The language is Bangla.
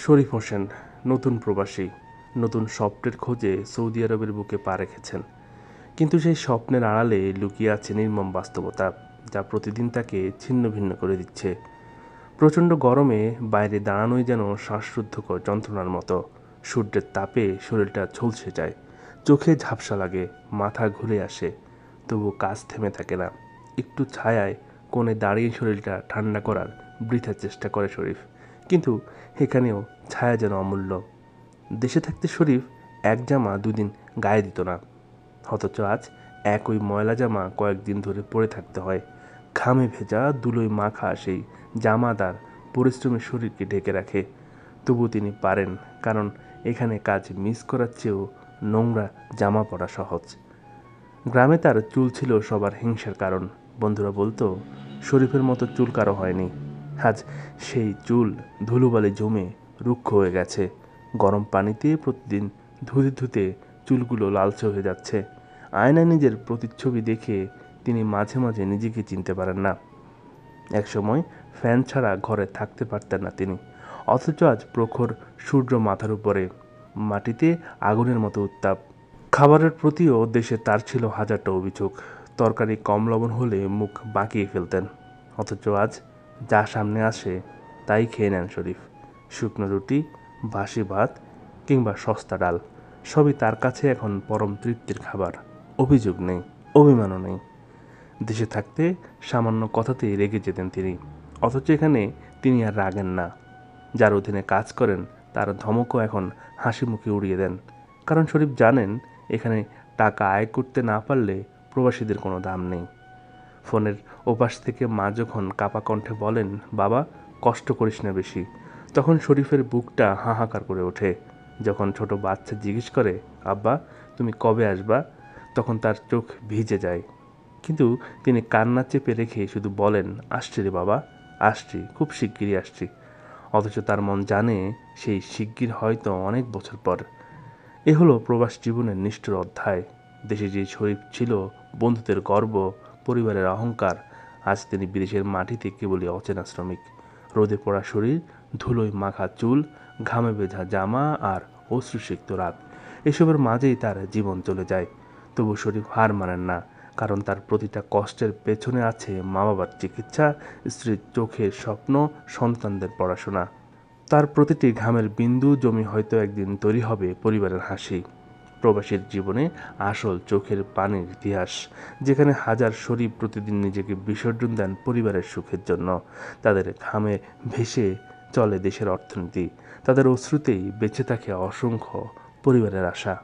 শরীফ হোসেন নতুন প্রবাসী, নতুন স্বপ্নের খোঁজে সৌদি আরবের বুকে পা রেখেছেন। কিন্তু সেই স্বপ্নের আড়ালে লুকিয়ে আছে নির্মম বাস্তবতা, যা প্রতিদিন তাকে ছিন্ন ভিন্ন করে দিচ্ছে। প্রচণ্ড গরমে বাইরে দাঁড়ানোই যেন শ্বাসরুদ্ধকর যন্ত্রণার মতো। সূর্যের তাপে শরীরটা ঝলসে যায়, চোখে ঝাপসা লাগে, মাথা ঘুরে আসে। তবু কাজ থেমে থাকে না। একটু ছায়ায় কোণে দাঁড়িয়ে শরীরটা ঠান্ডা করার বৃথা চেষ্টা করে শরীফ। কিন্তু এখানেও ছায়া যেন অমূল্য। দেশে থাকতে শরীফ এক জামা দুদিন গায়ে দিত না, অথচ আজ একই ময়লা জামা কয়েকদিন ধরে পরে থাকতে হয়। ঘামে ভেজা ধুলোয় মাখা সেই জামাদার পরিশ্রমী শরীরকে ঢেকে রাখে। তবু তিনি পারেন, কারণ এখানে কাজ মিস করার চেয়েও নোংরা জামা পরা সহজ। গ্রামে তার চুল ছিল সবার হিংসার কারণ। বন্ধুরা বলতো, শরীফের মতো চুল কারো হয়নি। আজ সেই চুল ধুলোবালি জমে রুক্ষ হয়ে গেছে। গরম পানিতে প্রতিদিন ধুতে ধুতে চুলগুলো লালচে হয়ে যাচ্ছে। আয়নায় নিজের প্রতিচ্ছবি দেখে তিনি মাঝে মাঝে নিজেকে চিনতে পারেন না। একসময় ফ্যান ছাড়া ঘরে থাকতে পারতেন না তিনি, অথচ আজ প্রখর সূর্য মাথার উপরে, মাটিতে আগুনের মতো উত্তাপ। খাবারের প্রতিও দেশে তার ছিল হাজারটা অভিযোগ। তরকারি কম লবণ হলে মুখ বাঁকিয়ে ফেলতেন, অথচ আজ যা সামনে আসে তাই খেয়ে নেন শরীফ। শুকনো রুটি, বাসি ভাত কিংবা সস্তা ডাল, সবই তার কাছে এখন পরম তৃপ্তির খাবার। অভিযোগ নেই, অভিমানও নেই। দেশে থাকতে সামান্য কথাতেই রেগে যেতেন তিনি, অথচ এখানে তিনি আর রাগেন না। যার অধীনে কাজ করেন তার ধমকও এখন হাসি মুখে উড়িয়ে দেন। কারণ শরীফ জানেন, এখানে টাকা আয় করতে না পারলে প্রবাসীদের কোনো দাম নেই। ফোনের ওপাশ থেকে মা যখন কাপা কণ্ঠে বলেন, বাবা কষ্ট করিস না বেশি, তখন শরীফের বুকটা হাহাকার করে ওঠে। যখন ছোট বাচ্চা জিজ্ঞেস করে, আব্বা তুমি কবে আসবা, তখন তার চোখ ভিজে যায়। কিন্তু তিনি কান্না চেপে রেখে শুধু বলেন, আসছি রে বাবা, আসছি, খুব শিগগিরই আসছি। অথচ তার মন জানে, সেই শিগগির হয়তো অনেক বছর পর। এ হলো প্রবাস জীবনের নিষ্ঠুর অধ্যায়। দেশে যে শরীফ ছিল বন্ধুদের গর্ব, পরিবারের অহংকার, আজ তিনি বিদেশের মাটিতে কেবলই অচেনা শ্রমিক। রোদে পোড়া শরীর, ধুলোয় মাখা চুল, ঘামে ভেজা জামা আর অশ্রুসিক্ত রাত, এসবের মাঝেই তার জীবন চলে যায়। তবু শরীফ হার মানেন না, কারণ তার প্রতিটা কষ্টের পেছনে আছে মা বাবার চিকিৎসা, স্ত্রীর চোখের স্বপ্ন, সন্তানদের পড়াশোনা। তার প্রতিটি ঘামের বিন্দু জমি হয়তো একদিন তৈরি হবে পরিবারের হাসি। প্রবাসীর জীবনে আসল চোখের পানির ইতিহাস, যেখানে হাজার শরীফ প্রতিদিন নিজেকে বিসর্জন দেন পরিবারের সুখের জন্য। তাদের ঘামে ভেসে চলে দেশের অর্থনীতি, তাদের অশ্রুতেই বেঁচে থাকে অসংখ্য পরিবারের আশা।